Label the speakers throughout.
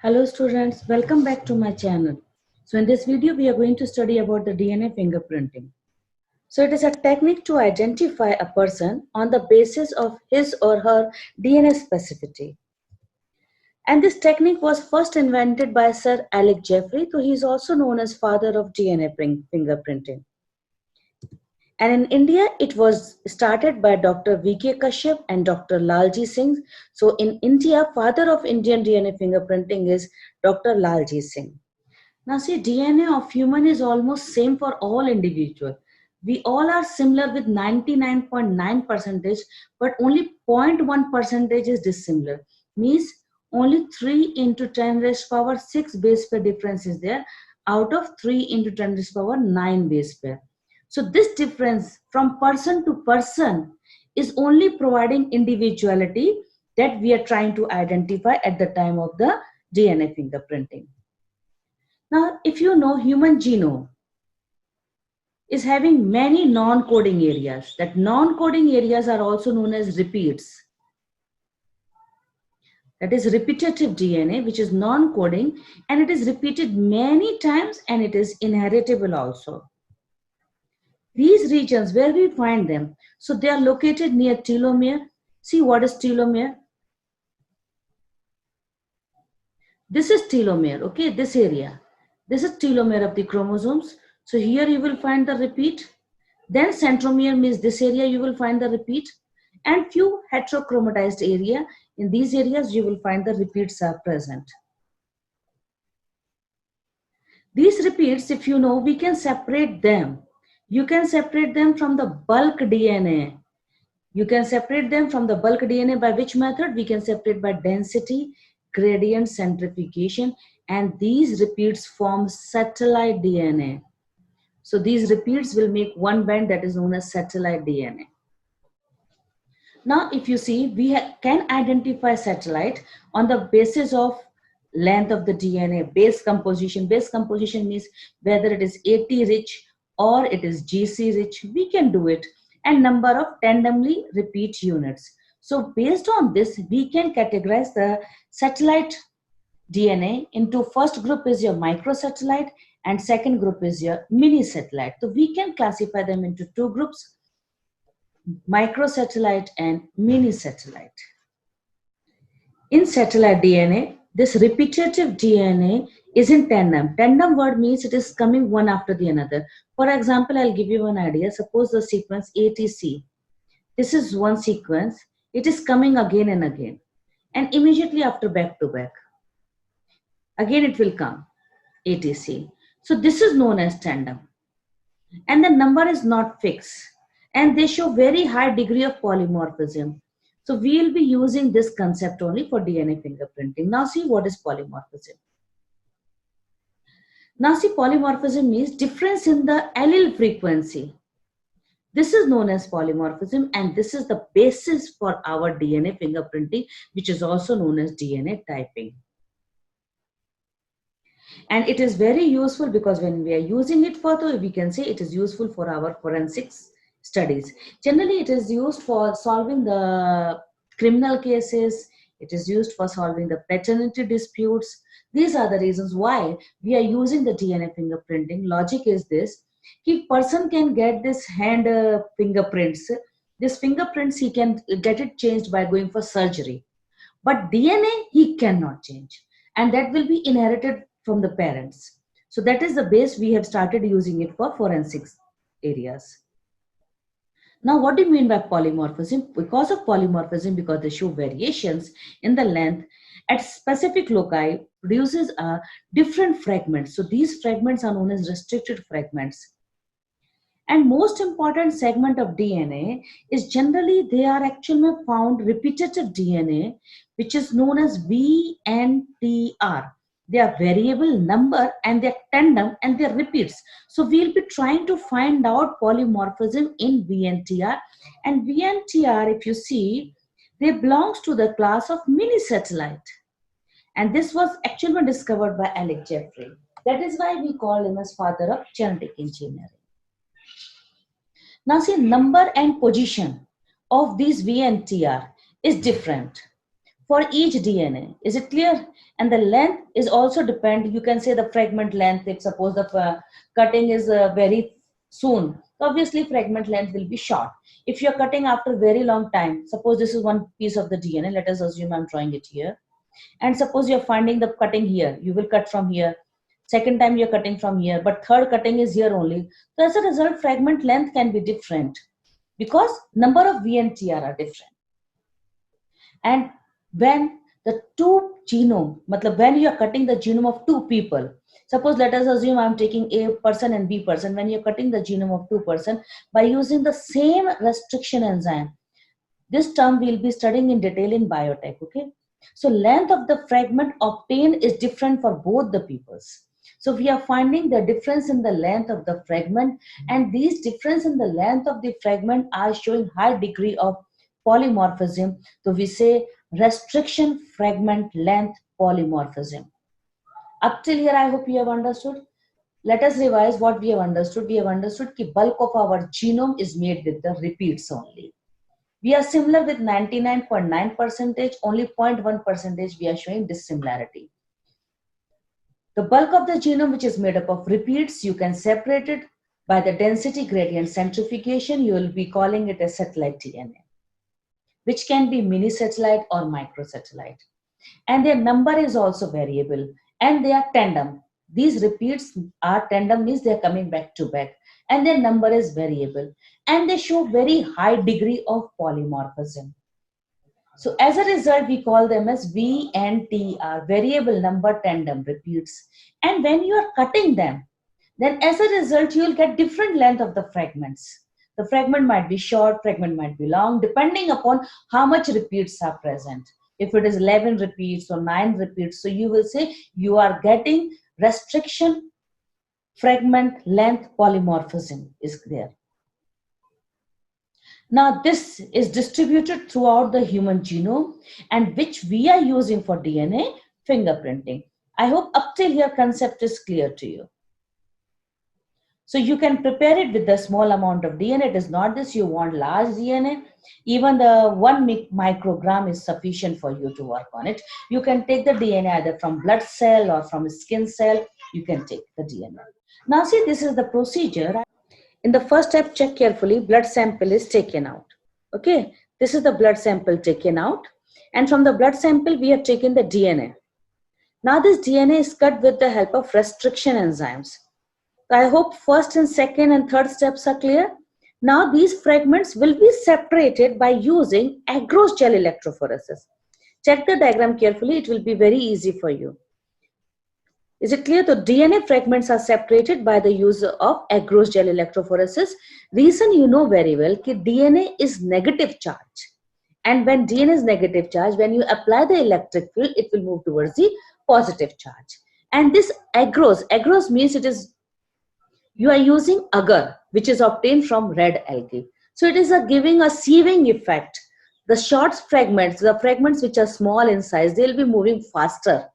Speaker 1: Hello students, welcome back to my channel. So in this video we are going to study about the DNA fingerprinting. So it is a technique to identify a person on the basis of his or her DNA specificity. And this technique was first invented by Sir Alec Jeffrey, so he is also known as father of DNA fingerprinting. And in India, it was started by Dr. V.K. Kashyap and Dr. Lalji Singh. So in India, father of Indian DNA fingerprinting is Dr. Lalji Singh. Now see, DNA of human is almost same for all individual. We all are similar with 99.9 percentage, but only 0.1 percentage is dissimilar. Means only 3 into 10 raised power 6 base pair difference is there out of 3 into 10 raised power 9 base pair. So this difference from person to person is only providing individuality that we are trying to identify at the time of the DNA fingerprinting. Now, if you know, human genome is having many non-coding areas. That non-coding areas are also known as repeats. That is repetitive DNA, which is non-coding, and it is repeated many times and it is inheritable also. These regions, where we find them, so they are located near telomere. See what is telomere? This is telomere, okay, this area. This is telomere of the chromosomes. So here you will find the repeat. Then centromere means this area you will find the repeat. And few heterochromatized area. In these areas you will find the repeats are present. These repeats, if you know, we can separate them. You can separate them from the bulk DNA. You can separate them from the bulk DNA by which method? We can separate by density, gradient centrifugation, and these repeats form satellite DNA. So these repeats will make one band that is known as satellite DNA. Now, if you see, we can identify satellite on the basis of length of the DNA, base composition. Base composition means whether it is AT rich or it is GC rich, we can do it, and number of tandemly repeat units. So based on this, we can categorize the satellite DNA into first group is your microsatellite and second group is your mini satellite. So we can classify them into two groups, microsatellite and mini satellite. In satellite DNA, this repetitive DNA is in tandem. Tandem word means it is coming one after the another. For example, I'll give you one idea. Suppose the sequence ATC. This is one sequence. It is coming again and again. And immediately after back to back. Again it will come, ATC. So this is known as tandem. And the number is not fixed. And they show very high degree of polymorphism. So we will be using this concept only for DNA fingerprinting. Now see what is polymorphism. Now see, polymorphism means difference in the allele frequency. This is known as polymorphism, and this is the basis for our DNA fingerprinting, which is also known as DNA typing. And it is very useful because when we are using it further, we can say it is useful for our forensics studies. Generally, it is used for solving the criminal cases. It is used for solving the paternity disputes. These are the reasons why we are using the DNA fingerprinting. Logic is this: if person can get this hand fingerprints, this fingerprints he can get it changed by going for surgery. But DNA he cannot change, and that will be inherited from the parents. So that is the base we have started using it for forensics areas. Now, what do you mean by polymorphism? Because of polymorphism, because they show variations in the length at specific loci produces a different fragments. So these fragments are known as restricted fragments. And most important segment of DNA is generally they are actually found repetitive DNA, which is known as VNTR. They are variable number and they're tandem and they're repeats. So we'll be trying to find out polymorphism in VNTR. And VNTR, if you see, they belongs to the class of mini satellite. And this was actually discovered by Alec Jeffrey. That is why we call him as father of genetic engineering. Now see, number and position of these VNTR is different. for each DNA. Is it clear? And the length is also depend. You can say the fragment length. If suppose the cutting is very soon, so obviously fragment length will be short. If you're cutting after very long time, suppose this is one piece of the DNA. Let us assume I'm drawing it here. And suppose you're finding the cutting here. You will cut from here. Second time you're cutting from here, but third cutting is here only. So as a result, fragment length can be different because number of VNTR are different. And when the two genome, when you are cutting the genome of two people, suppose let us assume I'm taking A person and B person, when you're cutting the genome of two person by using the same restriction enzyme, this term we'll be studying in detail in biotech, okay? So length of the fragment obtained is different for both the peoples. So we are finding the difference in the length of the fragment, and these difference in the length of the fragment are showing high degree of polymorphism. So we say restriction fragment length polymorphism. Up till here, I hope you have understood. Let us revise what we have understood. We have understood that bulk of our genome is made with the repeats only. We are similar with 99.9%, only 0.1% we are showing dissimilarity. The bulk of the genome, which is made up of repeats, you can separate it by the density gradient centrifugation. You will be calling it a satellite DNA, which can be mini satellite or microsatellite. And their number is also variable, and they are tandem. These repeats are tandem, means they are coming back to back, and their number is variable, and they show very high degree of polymorphism. So as a result, we call them as VNTR, variable number tandem repeats. And when you are cutting them, then as a result, you will get different length of the fragments. The fragment might be short, fragment might be long, depending upon how much repeats are present. If it is 11 repeats or 9 repeats, so you will say you are getting restriction fragment length polymorphism is there. Now this is distributed throughout the human genome, and which we are using for DNA fingerprinting. I hope up till here concept is clear to you. So you can prepare it with the small amount of DNA. It is not this you want large DNA. Even the 1 microgram is sufficient for you to work on it. You can take the DNA either from blood cell or from a skin cell. You can take the DNA. Now see, this is the procedure. In the first step, check carefully, blood sample is taken out. Okay, this is the blood sample taken out. And from the blood sample, we have taken the DNA. Now this DNA is cut with the help of restriction enzymes. I hope first and second and third steps are clear. Now these fragments will be separated by using agarose gel electrophoresis. Check the diagram carefully, it will be very easy for you. Is it clear? The DNA fragments are separated by the use of agarose gel electrophoresis. Reason you know very well that DNA is negative charge. And when DNA is negative charge, when you apply the electric field, it will move towards the positive charge. And this agarose means it is, you are using agar, which is obtained from red algae. So it is giving a sieving effect. The short fragments, the fragments which are small in size, they will be moving faster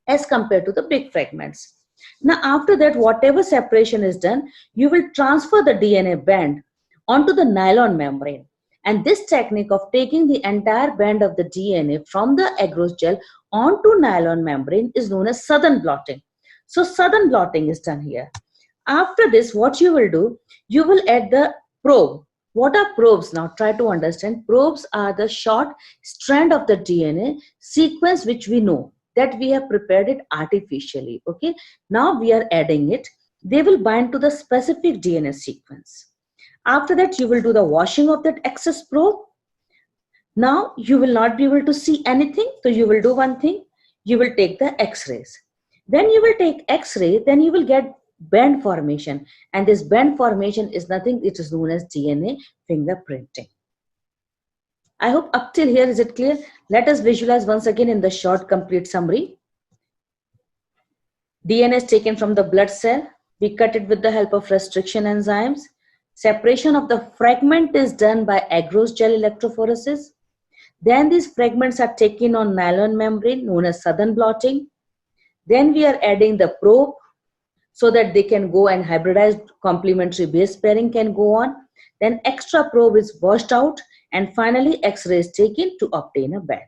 Speaker 1: as compared to the big fragments. Now after that, whatever separation is done, you will transfer the DNA band onto the nylon membrane. And this technique of taking the entire band of the DNA from the agarose gel onto nylon membrane is known as southern blotting. So southern blotting is done here. After this, what you will do, you will add the probe. What are probes now? Try to understand. Probes are the short strand of the DNA sequence which we know that we have prepared it artificially. Okay. Now we are adding it. They will bind to the specific DNA sequence. After that, you will do the washing of that excess probe. Now you will not be able to see anything. So you will do one thing. You will take the X-rays. When you will take X-ray, then you will get band formation, and this band formation is nothing, it is known as DNA fingerprinting. I hope up till here is it clear. Let us visualize once again in the short complete summary. DNA is taken from the blood cell. We cut it with the help of restriction enzymes. Separation of the fragment is done by agarose gel electrophoresis. Then these fragments are taken on nylon membrane known as southern blotting. Then we are adding the probe so that they can go and hybridized complementary base pairing can go on. Then extra probe is washed out, and finally X-ray is taken to obtain a band.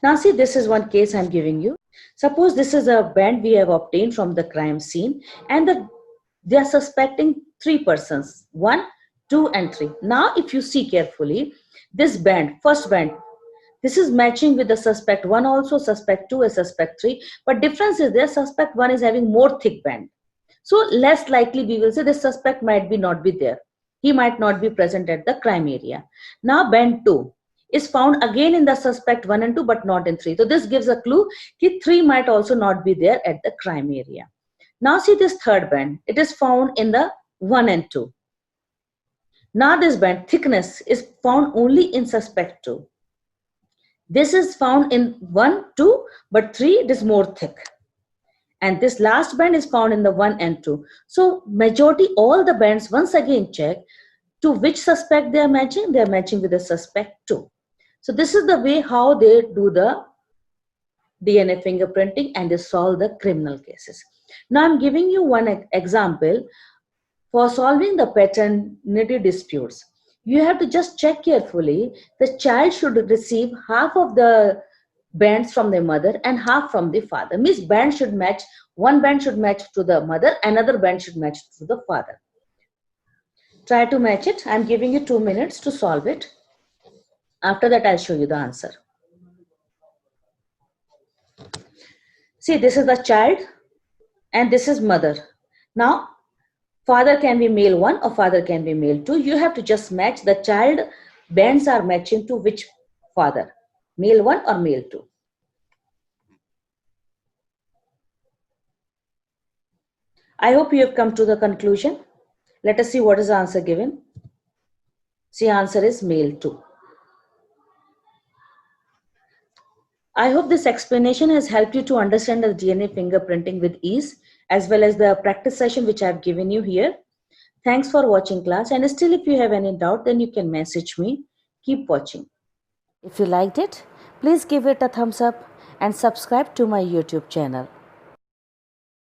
Speaker 1: Now see, this is one case I'm giving you. Suppose this is a band we have obtained from the crime scene, and they are suspecting three persons, 1, 2, and 3. Now if you see carefully, this band, first band, this is matching with the suspect 1 also, suspect 2 and suspect 3. But difference is there, suspect 1 is having more thick band. So less likely we will say the suspect might be not be there. He might not be present at the crime area. Now band 2 is found again in the suspect 1 and 2 but not in 3. So this gives a clue that 3 might also not be there at the crime area. Now see this third band. It is found in the 1 and 2. Now this band thickness is found only in suspect 2. This is found in 1, 2, but 3 it is more thick. And this last band is found in the 1 and 2. So majority, all the bands, once again check to which suspect they are matching. They are matching with the suspect 2. So this is the way how they do the DNA fingerprinting and they solve the criminal cases. Now I'm giving you one example for solving the paternity disputes. You have to just check carefully. The child should receive half of the bands from the mother and half from the father. Means band should match, one band should match to the mother, another band should match to the father. Try to match it. I'm giving you 2 minutes to solve it. After that, I'll show you the answer. See, this is the child and this is mother. Now, father can be male 1 or father can be male 2. You have to just match the child bands are matching to which father, male 1 or male 2. I hope you have come to the conclusion. Let us see what is the answer given. See, answer is male 2. I hope this explanation has helped you to understand the DNA fingerprinting with ease, as well as the practice session which I have given you here. Thanks for watching class, and still if you have any doubt, then you can message me. Keep watching. If you liked it, please give it a thumbs up and subscribe to my YouTube channel.